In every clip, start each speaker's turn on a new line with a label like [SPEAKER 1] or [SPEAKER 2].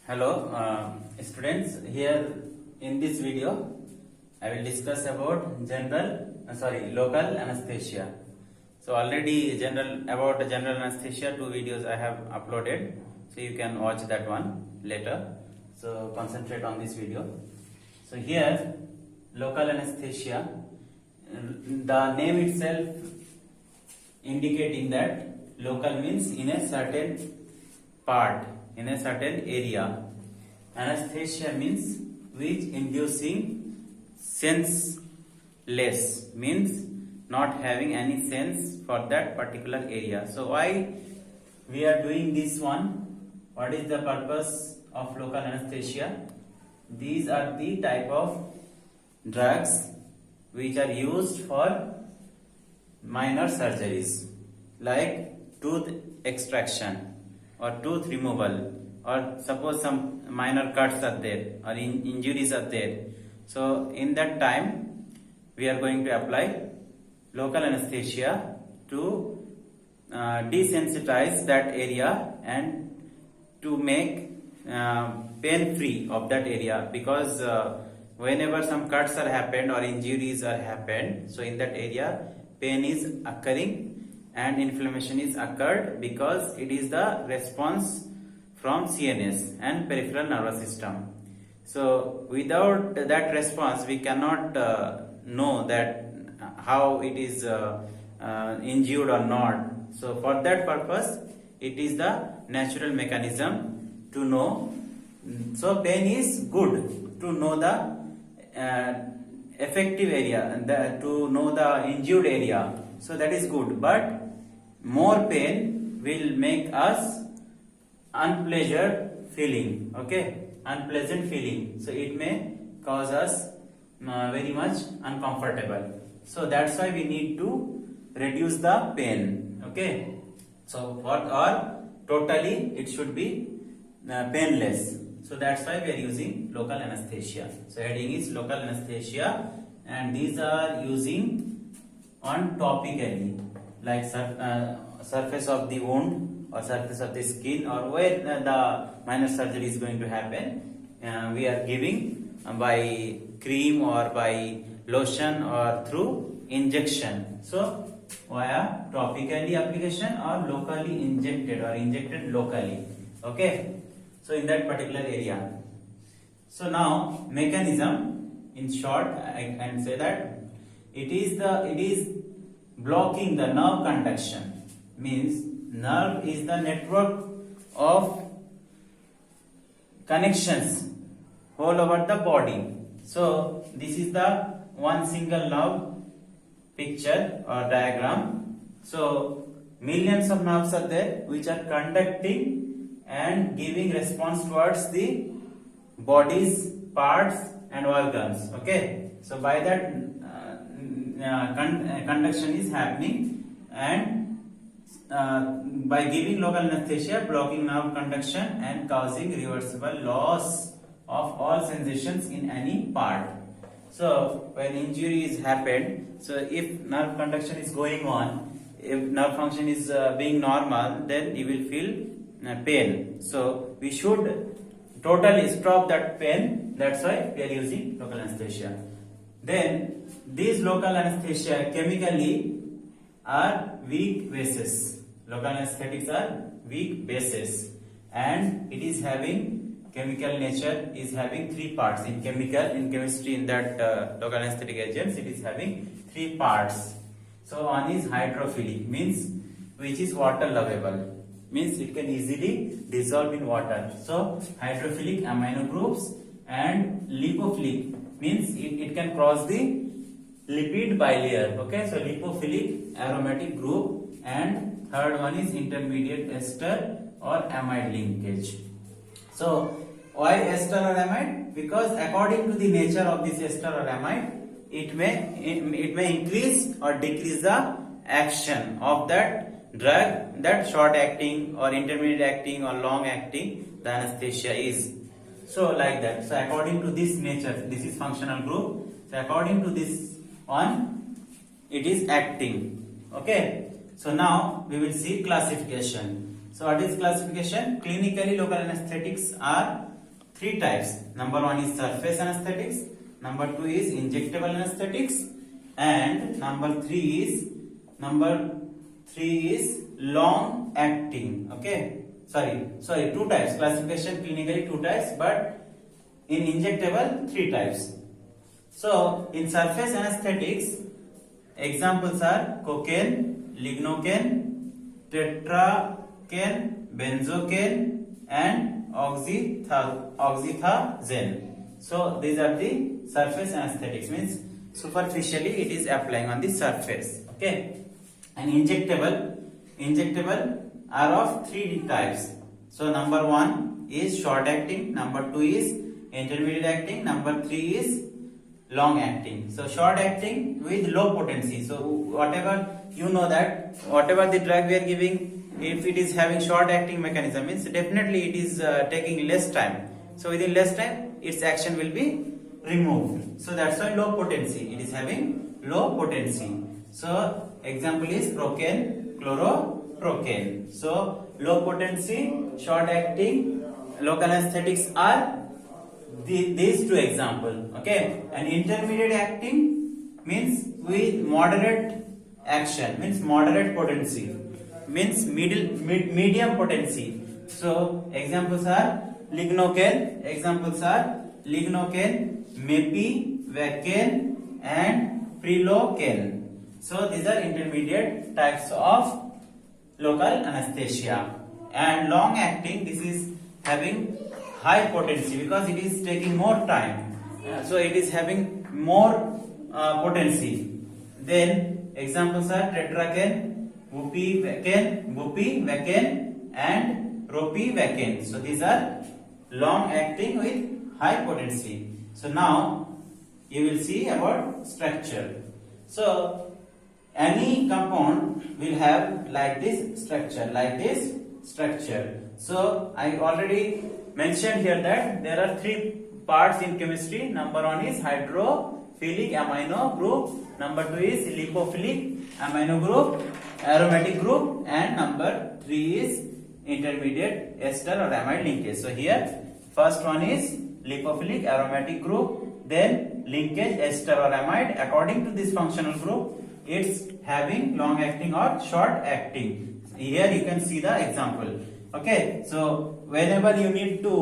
[SPEAKER 1] Hello students, here in this video I will discuss about local anesthesia. So already about general anesthesia 2 videos I have uploaded, so you can watch that one later. So concentrate on this video. So here local anesthesia, the name itself indicating that local means in a certain part, in a certain area. Anesthesia means which inducing senseless, means not having any sense for that particular area. So why we are doing this one? What is the purpose of local anesthesia? These are the type of drugs which are used for minor surgeries like tooth extraction or tooth removal, or suppose some minor cuts are there or injuries are there. So in that time we are going to apply local anesthesia to desensitize that area and to make pain free of that area, because whenever some cuts are happened or injuries are happened, so in that area pain is occurring and inflammation is occurred, because it is the response from CNS and peripheral nervous system. So without that response we cannot know that how it is injured or not. So for that purpose it is the natural mechanism to know. So pain is good to know the effective area, to know the injured area. So that is good, but more pain will make us unpleasant feeling. So it may cause us very much uncomfortable. So that's why we need to reduce the pain. So totally it should be painless. So that's why we are using local anesthesia. So heading is local anesthesia, and these are using on topically, like surface of the wound or surface of the skin, or where the minor surgery is going to happen. We are giving by cream or by lotion or through injection. So via topically application or locally injected or injected locally. So in that particular area. So now mechanism, in short I can say that it is blocking the nerve conduction. Means nerve is the network of connections all over the body. So this is the one single nerve picture or diagram. So millions of nerves are there which are conducting and giving response towards the body's parts and organs. So by that conduction is happening, and by giving local anesthesia, blocking nerve conduction and causing reversible loss of all sensations in any part. So when injury is happened, so if nerve conduction is going on, if nerve function is being normal, then you will feel pain. So we should totally stop that pain. That's why we are using local anesthesia. Then these local anesthesia chemically are weak bases. Local anesthetics are weak bases, and it is having chemical nature, is having 3 parts. In chemistry, in that local anesthetic agents, it is having 3 parts. So one is hydrophilic, means which is water lovable, means it can easily dissolve in water. So hydrophilic amino groups, and lipophilic means it can cross the lipid bilayer. So lipophilic aromatic group, and third one is intermediate ester or amide linkage. So why ester or amide? Because according to the nature of this ester or amide, it may increase or decrease the action of that drug, that short acting or intermediate acting or long acting the anesthesia is. So like that. So according to this nature, this is functional group. So according to this one, it is acting. So now we will see classification. So what is classification? Clinically, local anesthetics are three types. Number one is surface anesthetics, number two is injectable anesthetics, and number three is long acting. Okay, sorry, two types. Classification clinically two types, but in injectable three types. So in surface anesthetics, examples are cocaine, lignocaine, tetracaine, benzocaine, and oxytazane. So these are the surface anesthetics, means superficially it is applying on the surface. Okay, and injectable are of three types. So number one is short acting, number two is intermediate acting, number three is long acting. So short acting with low potency. So whatever you know that whatever the drug we are giving, if it is having short acting mechanism, means definitely it is taking less time. So within less time its action will be removed. So that's why low potency. It is having low potency. So example is procaine, chloroprocaine. So low potency, short acting, local anesthetics are these two examples. Okay, and intermediate acting means with moderate action, means moderate potency, means medium potency. So examples are lignocaine, mepivacaine, and prilocaine. So these are intermediate types of local anesthesia. And long acting, this is having high potency because it is taking more time, so it is having more potency. Then examples are tetracaine, bupivacaine, and ropivacaine. So these are long acting with high potency. So now you will see about structure. So any compound will have like this structure, So I already mentioned here that there are three parts in chemistry. Number one is hydrophilic amino group, number two is lipophilic amino group, aromatic group, and number three is intermediate ester or amide linkage. So here first one is lipophilic aromatic group, then linkage ester or amide. According to this functional group, it's having long acting or short acting. Here you can see the example. Okay, so whenever you need to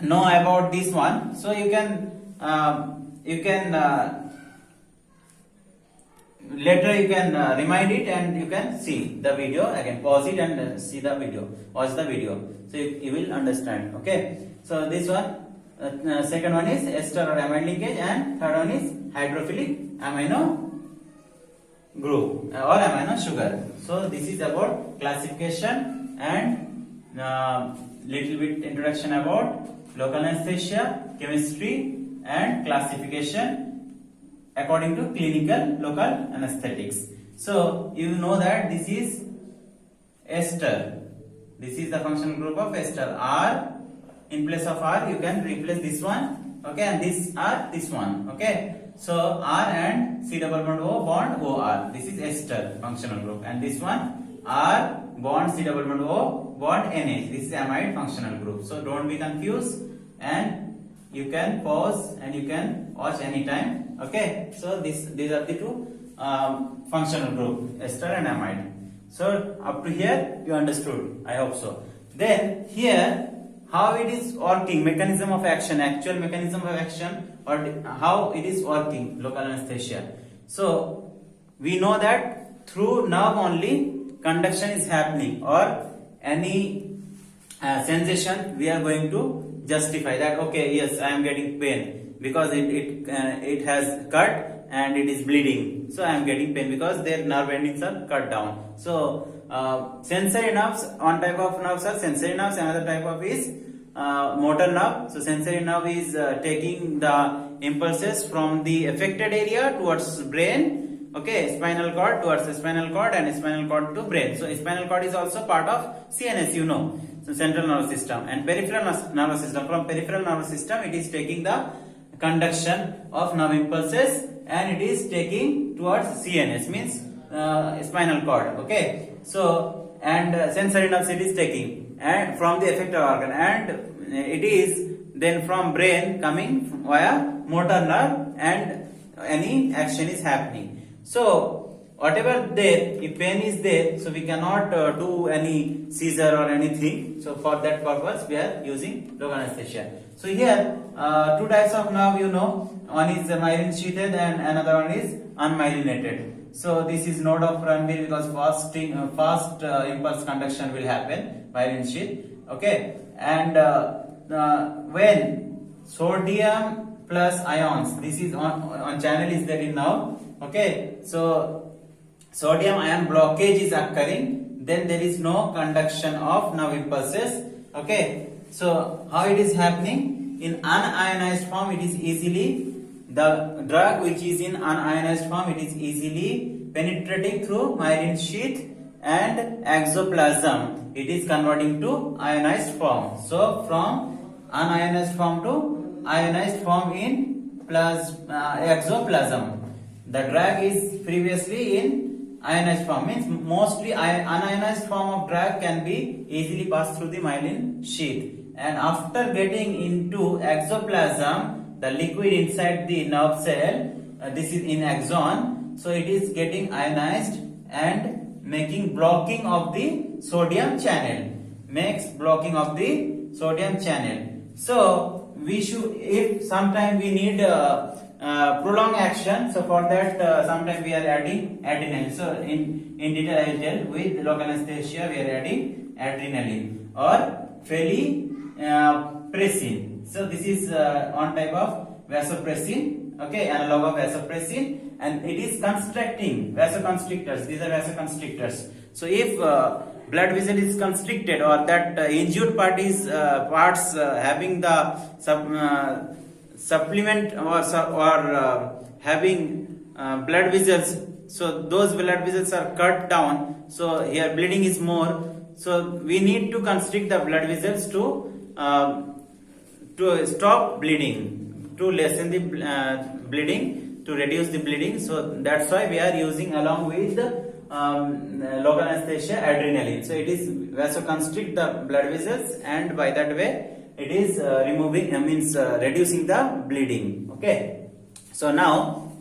[SPEAKER 1] know about this one, so you can later you can remind it and you can see the video again. Pause it and see the video. Watch the video, so you will understand. Okay, so this one, second one is ester or amide linkage, and third one is hydrophilic amino group or amino sugar. So this is about classification and little bit introduction about local anesthesia, chemistry, and classification according to clinical local anesthetics. So you know that this is ester. This is the functional group of ester. R, in place of R you can replace this one. Okay, and this one. Okay. So R and C double bond O bond OR. This is ester functional group, and this one R bond C double bond O bond NH. This is amide functional group. So don't be confused, and you can pause and you can watch anytime. Okay. So these are the two functional group, ester and amide. So up to here you understood, I hope so. Then here how it is working, mechanism of action, actual mechanism of action, or how it is working, local anesthesia. So we know that through nerve only conduction is happening, or any sensation we are going to justify that. Okay, yes, I am getting pain because it has cut and it is bleeding. So I am getting pain because their nerve endings are cut down. So sensory nerves, one type of nerves are sensory nerves, another type of is motor nerve. So sensory nerve is taking the impulses from the affected area towards brain. Okay, spinal cord towards the spinal cord, and spinal cord to brain. So spinal cord is also part of CNS, you know. So central nervous system, and peripheral nervous system. From peripheral nervous system, it is taking the conduction of nerve impulses, and it is taking towards CNS, means spinal cord. Okay, so and sensory nerves it is taking, and from the affected organ, and it is then from brain coming via motor nerve, and any action is happening. So whatever there, if pain is there, so we cannot do any seizure or anything. So for that purpose we are using local anesthesia. So here two types of nerve, you know, one is myelin sheathed and another one is unmyelinated. So this is node of Ranvier because fast impulse conduction will happen, myelin sheath. Okay, and when sodium plus ions, this is on channel is there in now. Okay, so sodium ion blockage is occurring, then there is no conduction of nerve impulses. Okay, so how it is happening? In unionized form, it is easily, the drug which is in unionized form, it is easily penetrating through myelin sheath and exoplasm. It is converting to ionized form. So from unionized form to ionized form in exoplasm. The drug is previously in ionized form, means mostly unionized form of drug can be easily passed through the myelin sheath, and after getting into exoplasm, the liquid inside the nerve cell, this is in axon, so it is getting ionized and making blocking of the sodium channel, makes blocking of the sodium channel. So we should, if sometime we need prolonged action, so for that sometime we are adding adrenaline. So in detail I will tell, with local anesthesia we are adding adrenaline or phelipressin. So this is one type of vasopressin, okay, analog of vasopressin, and it is constricting, vasoconstrictors. These are vasoconstrictors. So if blood vessel is constricted, or that injured part is parts having the supplement or having blood vessels, so those blood vessels are cut down, so here bleeding is more, so we need to constrict the blood vessels to stop bleeding, to lessen the bleeding, to reduce the bleeding. So that's why we are using along with local anesthesia adrenaline. So it is vasoconstrict the blood vessels, and by that way it is reducing the bleeding. Okay, so now,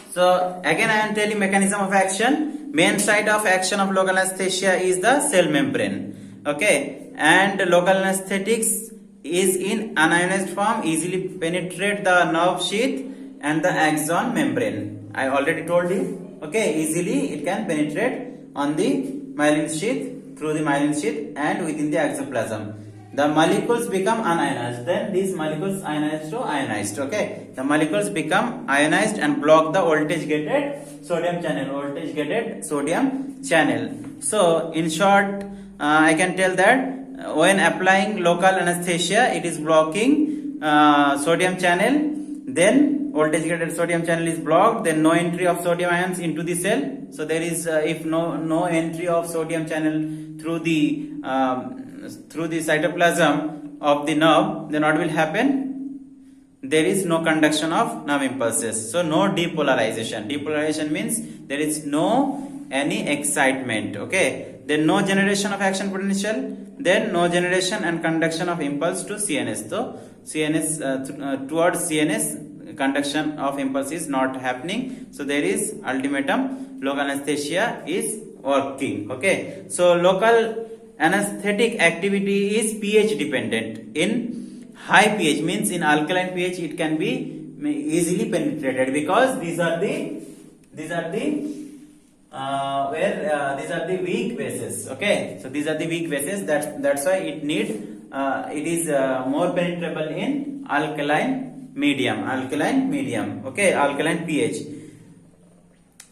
[SPEAKER 1] so again I am telling mechanism of action. Main site of action of local anesthesia is the cell membrane. Okay, and local anesthetics is in unionized form, easily penetrate the nerve sheath and the axon membrane. I already told you. Okay, easily it can penetrate on the myelin sheath, through the myelin sheath and within the exoplasm. The molecules become unionized, then these molecules ionized to ionized. Okay, the molecules become ionized and block the voltage gated sodium channel. So in short, I can tell that when applying local anesthesia, it is blocking sodium channel, then voltage gated sodium channel is blocked, then no entry of sodium ions into the cell. So there is if no entry of sodium channel through the cytoplasm of the nerve, then what will happen? There is no conduction of nerve impulses, so no depolarization. Depolarization means there is no any excitement. Okay, then no generation of action potential, then no generation and conduction of impulse to CNS. So CNS towards CNS conduction of impulse is not happening. So there is ultimatum, local anesthesia is working. Okay, so local anesthetic activity is pH dependent. In high pH, means in alkaline pH, it can be easily penetrated, because these are the weak bases. Okay, so these are the weak bases. That's why it is more penetrable in alkaline medium. Okay, alkaline pH.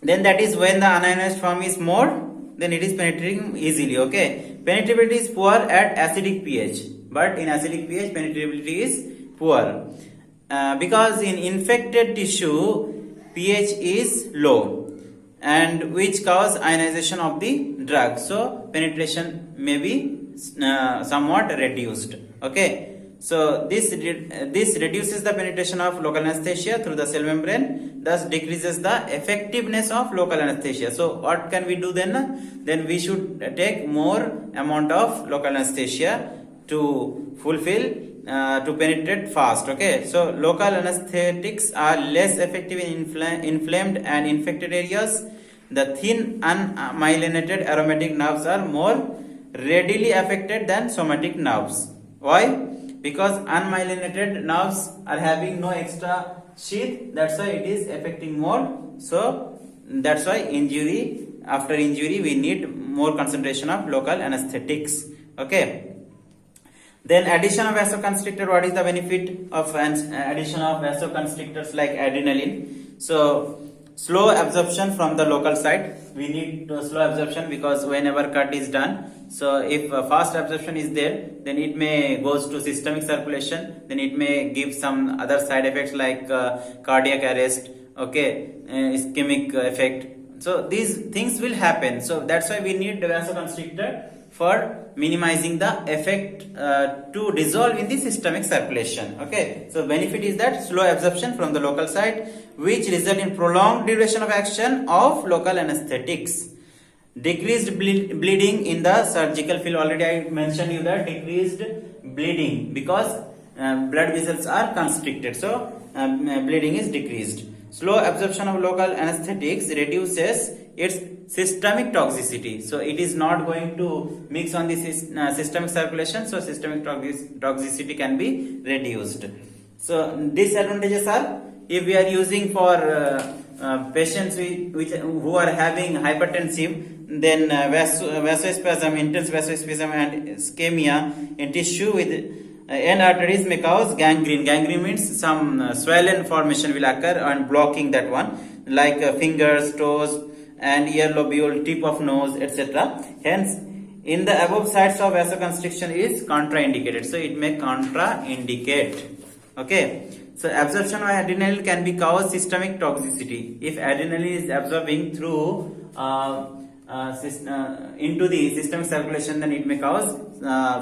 [SPEAKER 1] Then that is when the unionized form is more, then it is penetrating easily. Okay, penetrability is poor at acidic pH, but in acidic pH penetrability is poor because in infected tissue pH is low, and which cause ionization of the drug, so penetration may be somewhat reduced. Okay, So this reduces the penetration of local anesthesia through the cell membrane, thus decreases the effectiveness of local anesthesia. So what can we do then? Then we should take more amount of local anesthesia to fulfill to penetrate fast. Okay, so local anesthetics are less effective in inflamed and infected areas. The thin unmyelinated aromatic nerves are more readily affected than somatic nerves. Why? Because unmyelinated nerves are having no extra sheath, that's why it is affecting more. So that's why after injury we need more concentration of local anesthetics. Okay. Then addition of vasoconstrictor. What is the benefit of addition of vasoconstrictors like adrenaline? So slow absorption from the local site. We need slow absorption because whenever cut is done, so if fast absorption is there, then it may goes to systemic circulation, then it may give some other side effects like cardiac arrest, okay, ischemic effect. So these things will happen. So that's why we need the vasoconstrictor for minimizing the effect to dissolve in the systemic circulation. Okay, so benefit is that slow absorption from the local site, which result in prolonged duration of action of local anesthetics. Decreased bleeding in the surgical field. Already I mentioned you that decreased bleeding because blood vessels are constricted, so bleeding is decreased. Slow absorption of local anesthetics reduces its systemic toxicity. So it is not going to mix on the systemic circulation, so systemic toxicity can be reduced. So disadvantages are, if we are using for patients who are having hypertensive, then vasospasm, intense vasospasm and ischemia in tissue with end arteries may cause gangrene. Gangrene means some swollen formation will occur and blocking that one, like fingers, toes and ear lobule, tip of nose, etc. Hence, in the above sites of vasoconstriction is contraindicated. So it may contraindicate. Okay. So absorption of adrenaline can be cause systemic toxicity. If adrenaline is absorbing through into the systemic circulation, then it may cause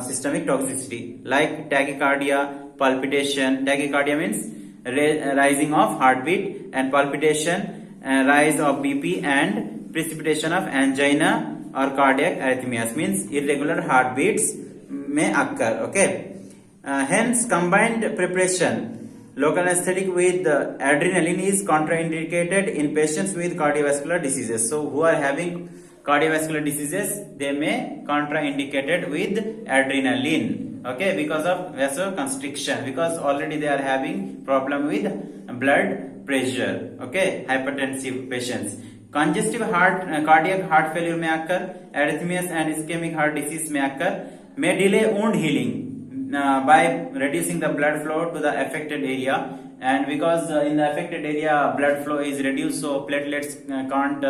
[SPEAKER 1] systemic toxicity like tachycardia, palpitation. Tachycardia means rising of heartbeat, and palpitation, rise of BP, and precipitation of angina or cardiac arrhythmias means irregular heartbeats may occur. Okay. Hence, combined preparation local anesthetic with adrenaline is contraindicated in patients with cardiovascular diseases. So who are having cardiovascular diseases, they may contraindicated with adrenaline. Okay, because of vasoconstriction, because already they are having problem with blood pressure. Okay, hypertensive patients. Congestive cardiac heart failure may occur. Arrhythmias and ischemic heart disease may occur. May delay wound healing by reducing the blood flow to the affected area, and because in the affected area blood flow is reduced, so platelets can't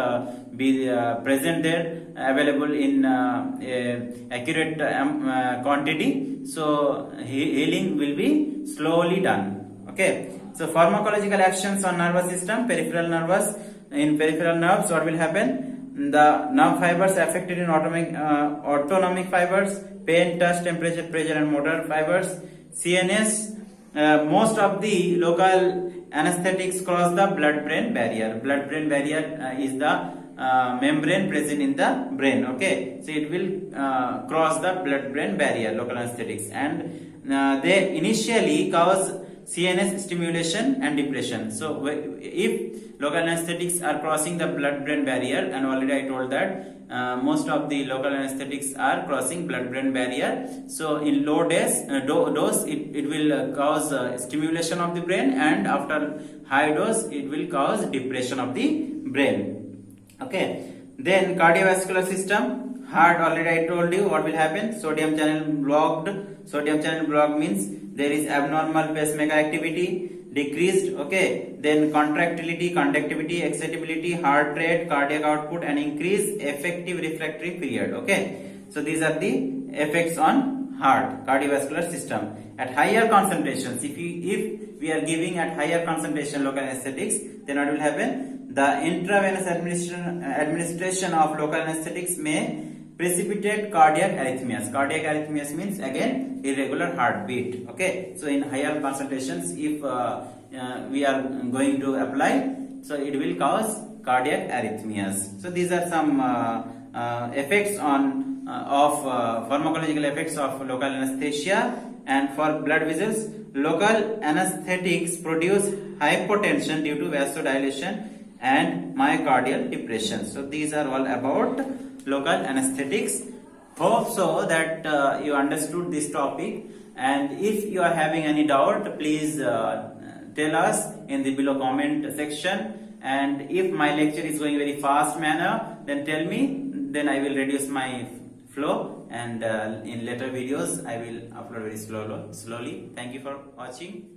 [SPEAKER 1] be present there, available in accurate quantity, so healing will be slowly done. Okay, so pharmacological actions on nervous system. Peripheral nervous. In peripheral nerves, what will happen? The nerve fibers affected in autonomic fibers, pain, touch, temperature, pressure and motor fibers. CNS, most of the local anesthetics cross the blood-brain barrier. Blood-brain barrier is the membrane present in the brain. Okay, so it will cross the blood-brain barrier, local anesthetics, and they initially cause CNS stimulation and depression. So if local anesthetics are crossing the blood-brain barrier, and already I told that most of the local anesthetics are crossing blood-brain barrier. So in low dose, it will cause stimulation of the brain, and after high dose, it will cause depression of the brain. Okay. Then cardiovascular system, heart. Already I told you what will happen. Sodium channel blocked. Sodium channel blocked means there is abnormal pacemaker activity decreased. Okay, then contractility, conductivity, excitability, heart rate, cardiac output, and increased effective refractory period. Okay, so these are the effects on heart, cardiovascular system. At higher concentrations, if we are giving at higher concentration local anesthetics, then what will happen? The intravenous administration of local anesthetics may precipitate cardiac arrhythmias. Cardiac arrhythmias means again irregular heartbeat. Okay, so in higher concentrations, if we are going to apply, so it will cause cardiac arrhythmias. So these are some effects on of pharmacological effects of local anesthesia. And for blood vessels, local anesthetics produce hypotension due to vasodilation and myocardial depression. So these are all about local anesthetics. Hope so that you understood this topic, and if you are having any doubt, please tell us in the below comment section. And if my lecture is going very fast manner, then tell me, then I will reduce my flow, and in later videos I will upload very slowly. Thank you for watching.